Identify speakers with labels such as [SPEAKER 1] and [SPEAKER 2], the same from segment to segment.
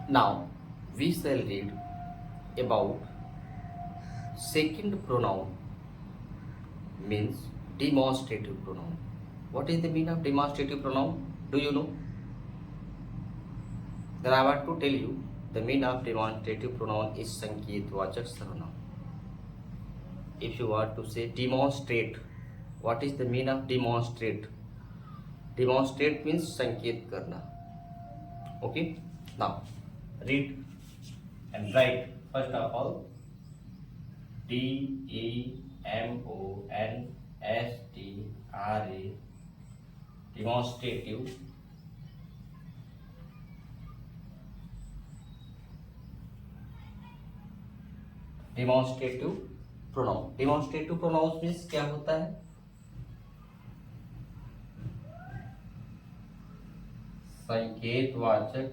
[SPEAKER 1] Now we shall read about second pronoun means demonstrative pronoun. What is the meaning of demonstrative pronoun? Do you know? Then I want to tell you the meaning of demonstrative pronoun is संकेतवाचक सर्वनाम. If you want to say demonstrate, what is the meaning of demonstrate? Demonstrate means संकेत करना. Okay? Now read and write first of all demonstrate demonstrative pronoun. Demonstrative pronouns means क्या होता है? संकेतवाचक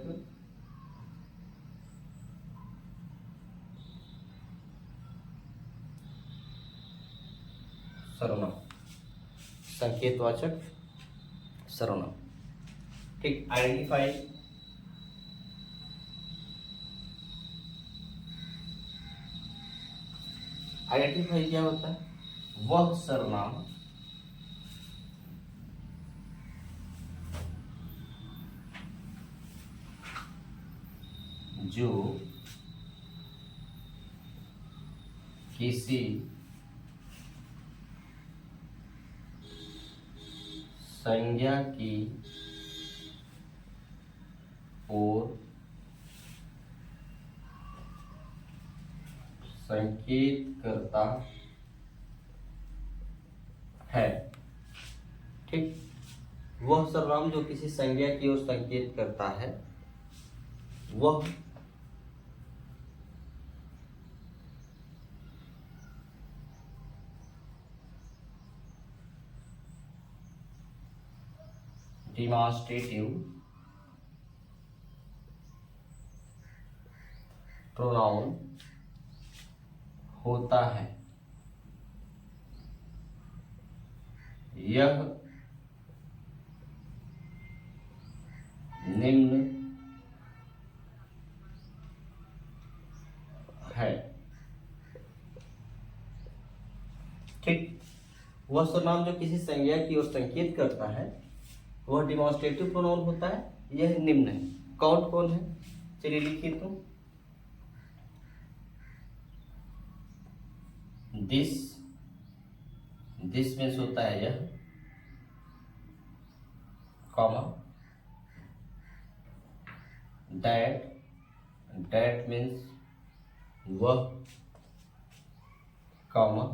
[SPEAKER 1] सर्वनाम. संकेतवाचक सर्वनाम. ठीक. Identify क्या होता है? वह सर्वनाम जो किसी संज्ञा की ओर संकेत करता है. ठीक. वह सर्वनाम जो किसी संज्ञा की ओर संकेत करता है वह डिमॉन्स्ट्रेटिव प्रोनाउन होता है. यह निम्न है. ठीक. वह सर्वनाम जो किसी संज्ञा की ओर संकेत करता है वह डिमॉन्स्ट्रेटिव प्रोनाउन होता है. यह निम्न है. कौन कौन है? चलिए लिखिए. तो दिस मीन्स होता है यह, कॉमा दैट मीन्स वह, कॉमा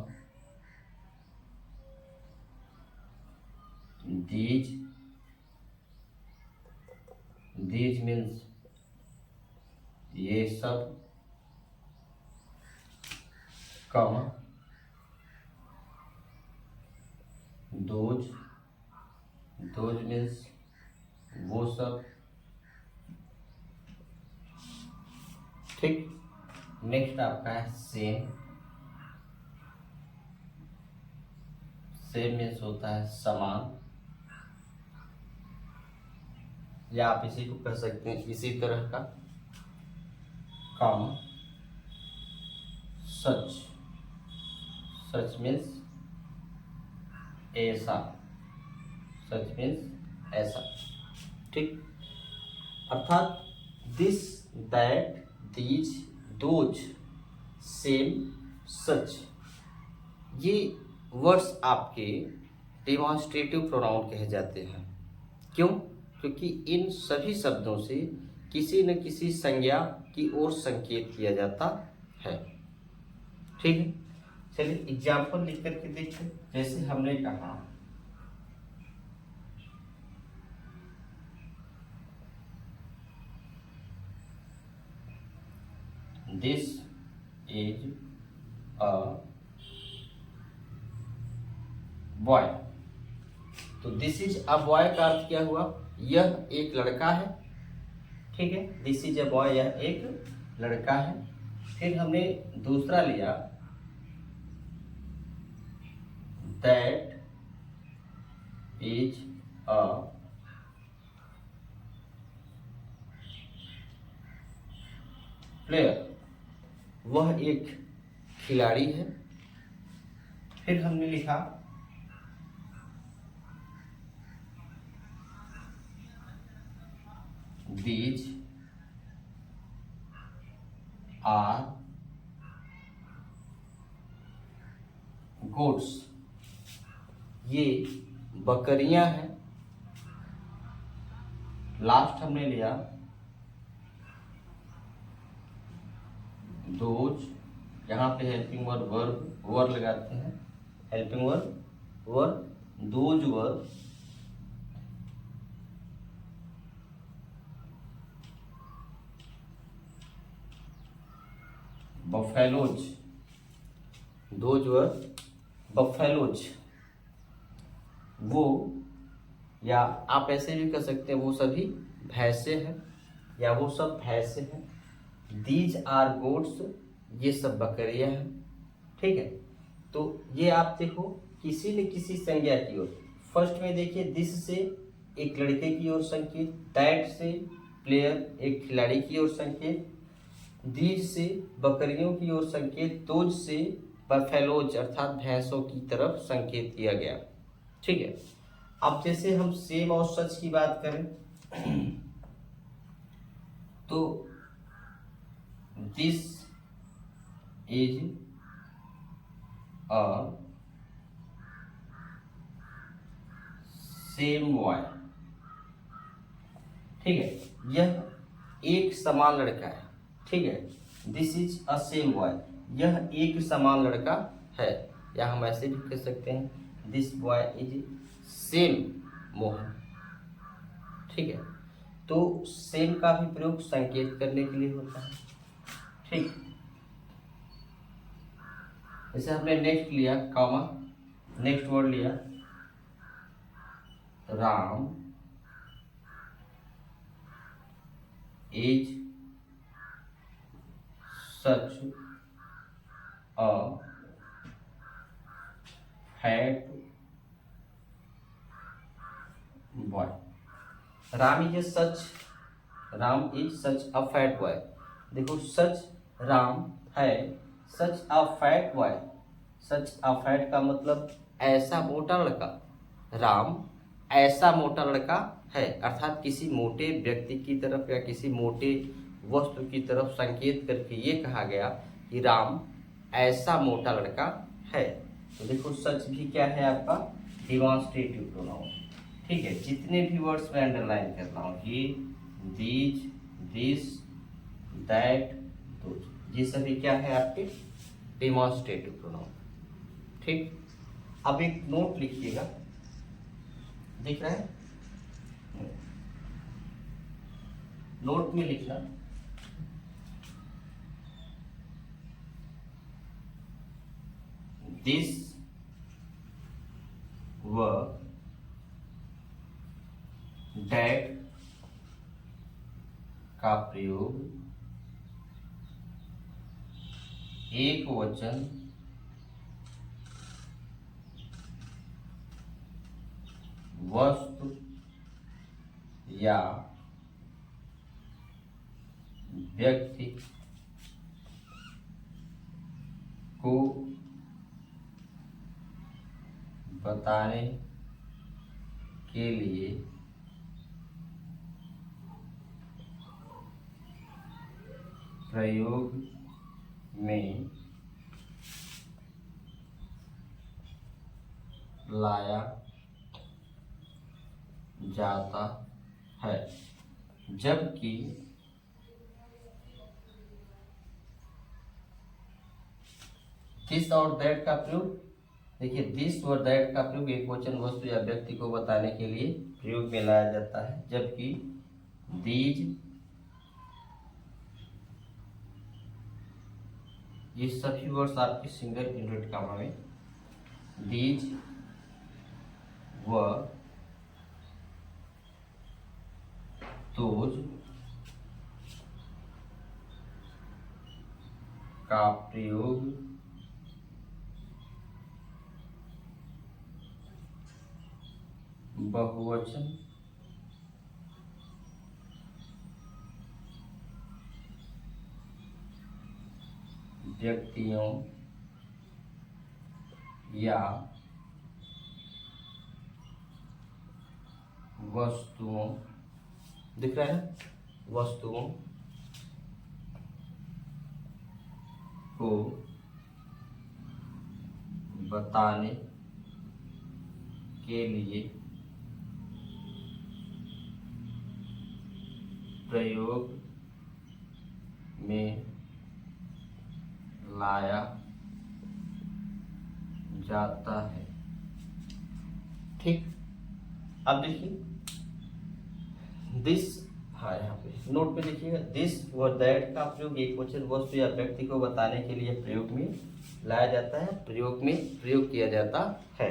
[SPEAKER 1] दीज मीन्स ये सब, कॉमा दोज मीन्स वो सब. ठीक. नेक्स्ट आपका है सेम मीन्स होता है समान, या आप इसी को कह सकते हैं इसी तरह का, कॉमा सच मीन्स ऐसा, ठीक. अर्थात this, that, these, those, same, such, ये वर्ड्स आपके डिमॉन्स्ट्रेटिव प्रोनाउन कहे जाते हैं. क्यों? क्योंकि इन सभी शब्दों से किसी न किसी संज्ञा की ओर संकेत किया जाता है. ठीक है. चलिए एग्जाम्पल लिख करके देखते हैं. जैसे हमने कहा दिस इज अ बॉय. तो दिस इज अ बॉय का अर्थ क्या हुआ? यह एक लड़का है. ठीक है. दिस इज अ बॉय, यह एक लड़का है. फिर हमने दूसरा लिया दैट इज अ प्लेयर, वह एक खिलाड़ी है। फिर हमने लिखा दीज आर गोट्स, ये बकरियां हैं। लास्ट हमने लिया दोज, यहाँ पे हेल्पिंग वर्ब वर्ब वर लगाते हैं, helping verb were, those were buffaloes, those were buffaloes, वो, या आप ऐसे भी कर सकते हैं वो सभी भैंसे हैं, या वो सब भैंसे हैं। दीज आर गोट्स, ये सब बकरियां हैं। ठीक है, तो ये आप देखो किसी न किसी संज्ञा की ओर, फर्स्ट में देखिए दिस से एक लड़के की ओर संकेत, दैट से प्लेयर एक खिलाड़ी की ओर संकेत, दीज से बकरियों की ओर संकेत, दोज से बफेलोज अर्थात भैंसों की तरफ संकेत किया गया। ठीक है, अब जैसे हम सेम और सच की बात करें तो this is a same boy. ठीक है, यह एक समान लड़का है। ठीक है, this is a same boy, यह एक समान लड़का है, या हम ऐसे भी कह सकते हैं this boy is same Mohan. ठीक है, तो सेम का भी प्रयोग संकेत करने के लिए होता है। ठीक, जैसे हमने नेक्स्ट लिया कॉमा, नेक्स्ट वर्ड लिया Ram is such a fat boy. Ram is such, Ram is such a fat boy. देखो सच राम है, such a fat boy, such a fat का मतलब ऐसा मोटा लड़का, राम ऐसा मोटा लड़का है, अर्थात किसी मोटे व्यक्ति की तरफ या किसी मोटे वस्तु की तरफ संकेत करके ये कहा गया कि राम ऐसा मोटा लड़का है। तो देखो सच भी क्या है आपका डिमॉन्स्ट्रेटिव प्रोनाउन। ठीक है, जितने भी वर्ड्स में अंडरलाइन कर रहा हूँ, ये, दीज, दिस, दैट, दोज, ये सभी क्या है आपके डिमॉन्स्ट्रेटिव प्रोनाउन। ठीक, अब एक नोट लिखिएगा, दिख रहा है, नोट में लिखना दिस व डैट का प्रयोग एक वचन वस्तु या व्यक्ति को बताने के लिए प्रयोग में लाया जाता है, जबकि दिस और दैट का प्रयोग, देखिए दिस और दैट का प्रयोग एक वचन वस्तु या व्यक्ति को बताने के लिए प्रयोग में लाया जाता है, जबकि दीज, ये सभी वर्ड्स आपके सिंगल इनवर्टेड कॉमा में, दीज व दोज का प्रयोग बहुवचन व्यक्तियों या वस्तुओं, दिख रहा है, वस्तुओं को बताने के लिए प्रयोग में लाया जाता है। ठीक, अब देखिए दिस, हाँ यहाँ पे नोट पे देखिएगा, दिस व दैट का प्रयोग एक वचन वस्तु या व्यक्ति को बताने के लिए प्रयोग में लाया जाता है, प्रयोग में प्रयोग किया जाता है।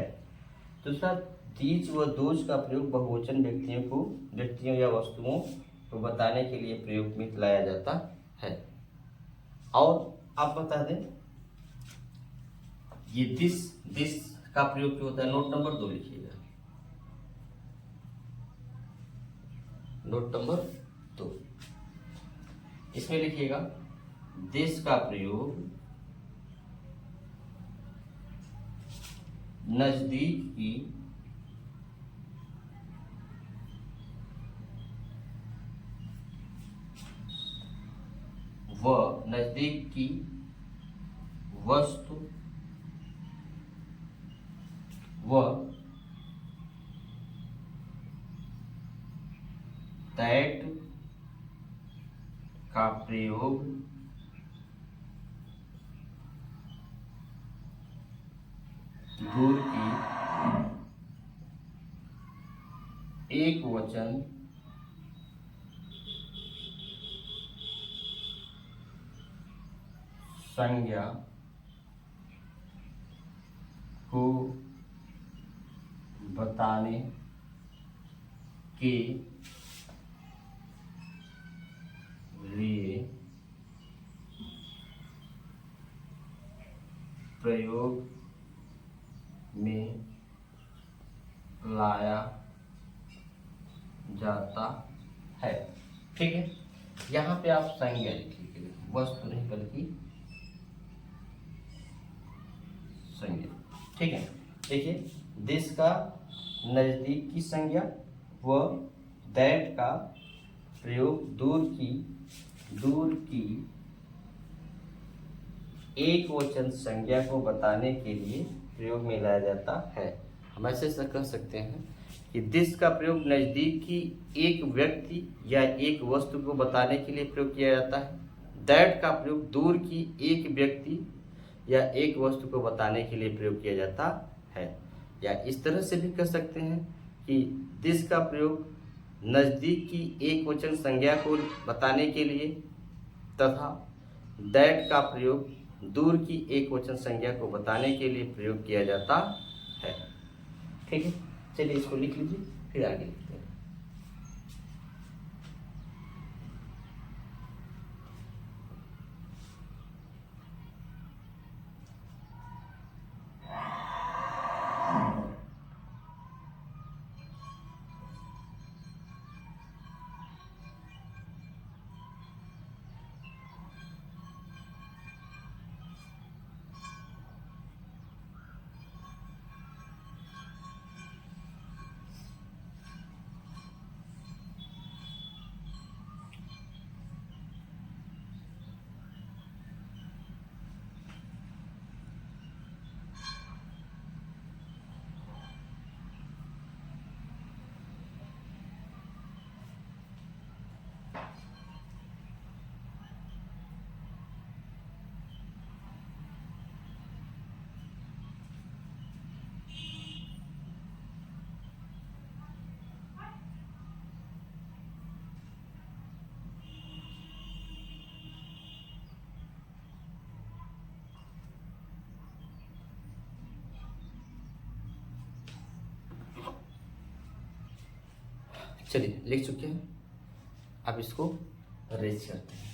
[SPEAKER 1] दूसरा, दीज व दोज का प्रयोग बहुवचन व्यक्तियों या वस्तुओं को बताने के लिए प्रयोग में लाया जाता है। और आप बता दें, ये दिस का प्रयोग जो होता है, नोट नंबर 2 लिखिएगा, नोट नंबर 2, इसमें लिखिएगा दिस का प्रयोग नजदीक की वस्तु व दैट का प्रयोग दूर की एक वचन संज्ञा को बताने के लिए प्रयोग में लाया जाता है। ठीक है, यहाँ पे आप संज्ञा लिख लीजिए, वस्तु नहीं बल्कि संज्ञा। ठीक है, देखिए दिस का नजदीक की संज्ञा व दैट का प्रयोग दूर की एक वचन संज्ञा को बताने के लिए प्रयोग में लाया जाता है। हम ऐसे कह सकते हैं कि दिस का प्रयोग नजदीक की एक व्यक्ति या एक वस्तु को बताने के लिए प्रयोग किया जाता है। दैट का प्रयोग दूर की एक व्यक्ति या एक वस्तु को बताने के लिए प्रयोग किया जाता है। या इस तरह से भी कह सकते हैं कि दिस का प्रयोग नजदीक की एक वचन संज्ञा को बताने के लिए तथा दैट का प्रयोग दूर की एक वचन संज्ञा को बताने के लिए प्रयोग किया जाता है। ठीक है, चलिए इसको लिख लीजिए, फिर आगे लिखते हैं। चलिए लिख चुके हैं, अब इसको रेज करते हैं।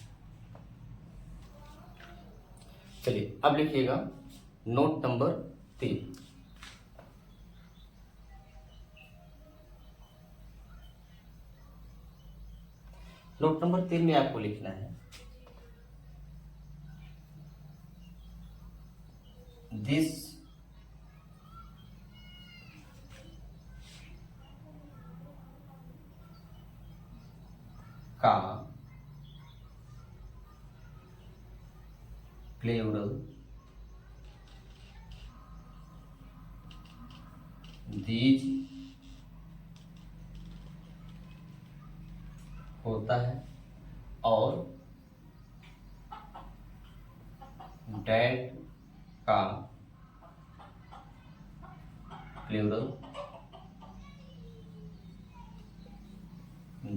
[SPEAKER 1] चलिए अब लिखिएगा नोट नंबर 3। नोट नंबर 3 में आपको लिखना है दिस का प्लूरल दीज होता है और डैट का प्लूरल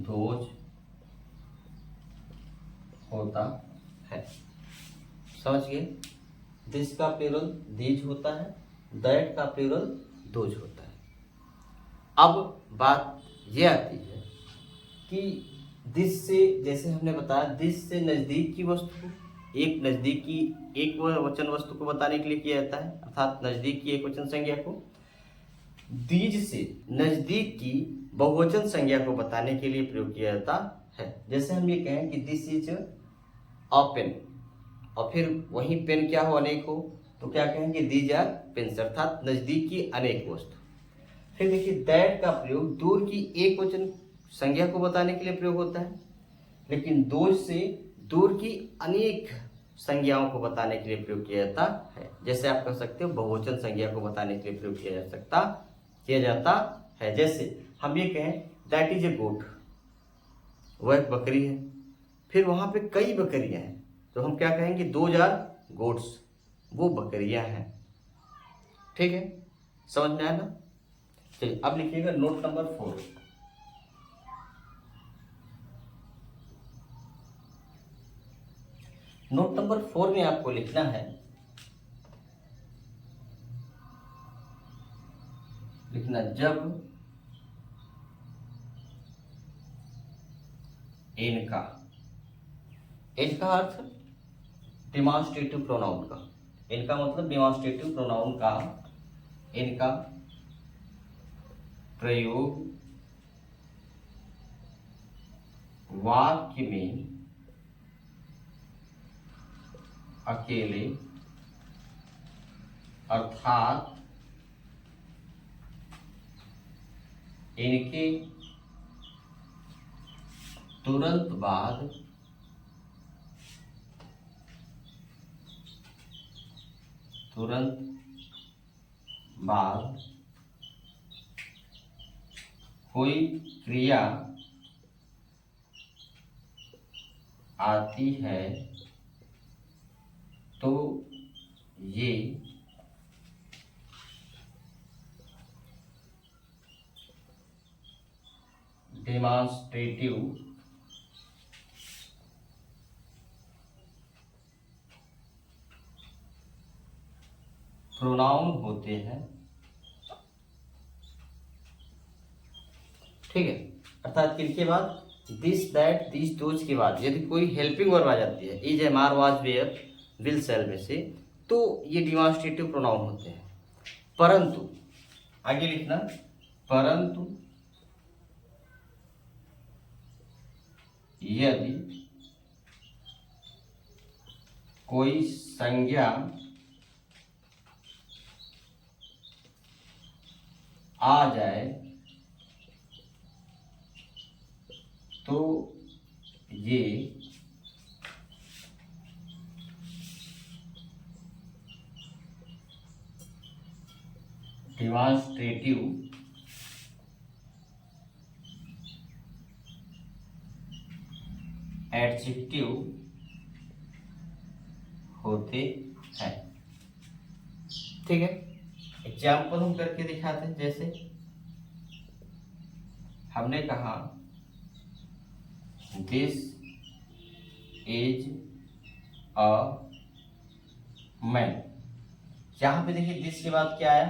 [SPEAKER 1] दोज होता है। समझ गए? दिस का प्लूरल दीज होता है, दैट का प्लूरल दोज होता है। अब बात ये आती है कि दिस से, जैसे हमने बताया, दिस से नजदीक की वस्तु को, एक नजदीकी एक वचन वस्तु को बताने के लिए किया जाता है, अर्थात नजदीक की एक वचन संज्ञा को। दीज से नजदीक की बहुवचन संज्ञा को बताने के लिए प्रयोग किया जाता है। जैसे हम ये कहें कि दिस इज अ पेन, और फिर वही पेन क्या हो, अनेक हो, तो क्या कहेंगे, दीज आर पेन्स, अर्थात नजदीक की अनेक वस्तु। फिर देखिए, दैट का प्रयोग दूर की एक वचन संज्ञा को बताने के लिए प्रयोग होता है, लेकिन दोज से दूर की अनेक संज्ञाओं को बताने के लिए प्रयोग किया जाता है। जैसे आप कह सकते हो बहुवचन संज्ञा को बताने के लिए प्रयोग किया जाता है। जैसे हम ये कहें दैट इज ए गोट, वह एक बकरी है, फिर वहां पे कई बकरियां हैं, तो हम क्या कहेंगे, दोज आर गोट्स, वो बकरियां हैं। ठीक है, समझ में आया ना? चलिए अब लिखिएगा नोट नंबर 4। नोट नंबर 4 में आपको लिखना है, जब इनका अर्थ डिमॉन्स्ट्रेटिव प्रोनाउन का, इनका मतलब डिमॉन्स्ट्रेटिव प्रोनाउन का इनका प्रयोग वाक्य में अकेले अर्थात इनके तुरंत बाद कोई क्रिया आती है तो ये डेमॉन्स्ट्रेटिव प्रोनाउन होते हैं। ठीक है, अर्थात किनके बाद, दिस दैट दिस दोज के बाद यदि कोई हेल्पिंग वर्ब आ जाती है, is am are was were will shall में से, तो ये डिमॉन्स्ट्रेटिव प्रोनाउन होते हैं। परंतु आगे लिखना, परंतु यदि कोई संज्ञा आ जाए तो ये डिमॉन्स्ट्रेटिव एडजेक्टिव होते हैं। ठीक है, एग्जाम्पल हम करके दिखाते हैं। जैसे हमने कहा दिस इज अ मैन, यहां पे देखिए दिस के बाद क्या आया,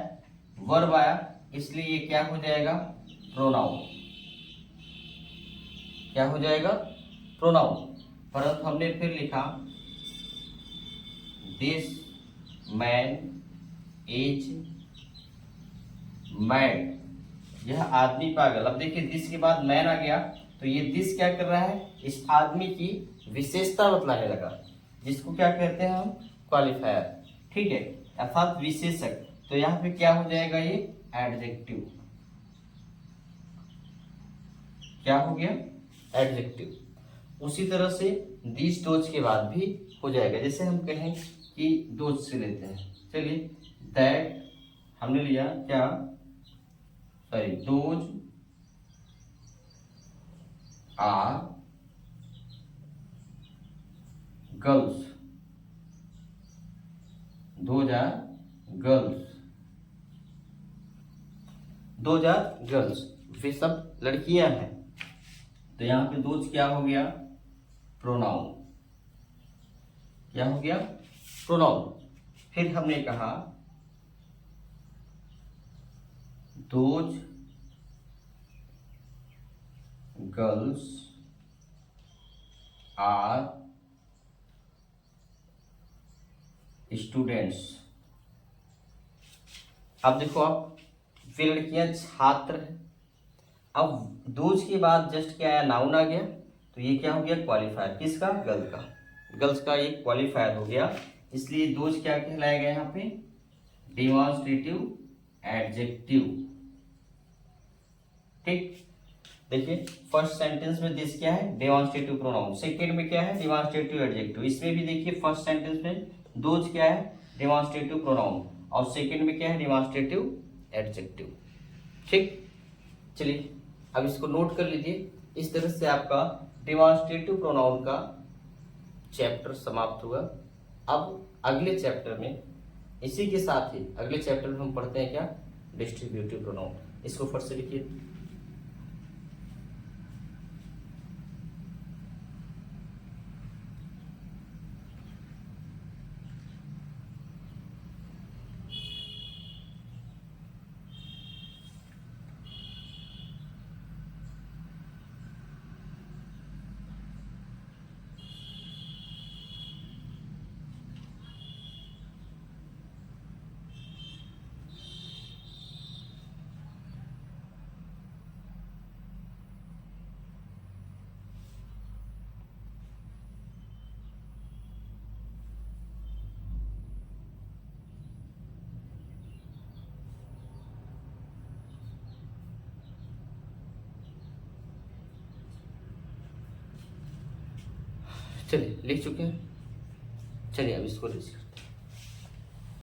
[SPEAKER 1] वर्ब आया, इसलिए ये क्या हो जाएगा, प्रोनाउन। क्या हो जाएगा, प्रोनाउन। परंतु हमने फिर लिखा दिस मैन इज मैड, यह आदमी पागल। अब देखिए दिस के बाद मैन आ गया, तो ये दिस क्या कर रहा है, इस आदमी की विशेषता बतलाने लगा, जिसको क्या कहते हैं हम, क्वालिफायर। ठीक है, अर्थात विशेषक। तो यहाँ पे क्या हो जाएगा, ये एडजेक्टिव। क्या हो गया, एडजेक्टिव। उसी तरह से दिस दोज के बाद भी हो जाएगा। जैसे हम कहें कि दोज से लेते हैं, चलिए दैट हमने लिया क्या, sorry, those are girls, those are girls, those are girls, वे सब लड़कियां हैं। तो यहां पे दोज क्या हो गया, प्रोनाउन। क्या हो गया, प्रोनाउन। फिर हमने कहा दोज गर्ल्स आर स्टूडेंट्स। अब देखो, आप वे लड़कियां छात्र हैं। अब दोज के बाद जस्ट क्या आया, नाउन आ गया। तो ये क्या हो गया, क्वालिफायर। किसका, गर्ल का। गर्ल्स का ये क्वालिफायर हो गया। इसलिए दोज क्या कहलाएगा यहाँ पे, डिमॉन्स्ट्रेटिव एडजेक्टिव। ठीक, देखिए फर्स्ट सेंटेंस में दिस क्या है, डेमोन्स्ट्रेटिव प्रोनाउन। सेकंड में क्या है, डेमोन्स्ट्रेटिव एडजेक्टिव। इसमें भी देखिए फर्स्ट सेंटेंस में दोज क्या है, डेमोन्स्ट्रेटिव प्रोनाउन, और सेकंड में क्या है, डेमोन्स्ट्रेटिव एडजेक्टिव। ठीक, चलिए अब इसको नोट कर लीजिए। इस तरह से आपका डेमोन्स्ट्रेटिव प्रोनाउन का चैप्टर समाप्त हुआ। अब अगले चैप्टर में, इसी के साथ ही अगले चैप्टर में हम पढ़ते हैं क्या, डिस्ट्रीब्यूटिव प्रोनाउन। इसको फट से लिखिए। चलिए लिख चुके हैं, चलिए अब इसको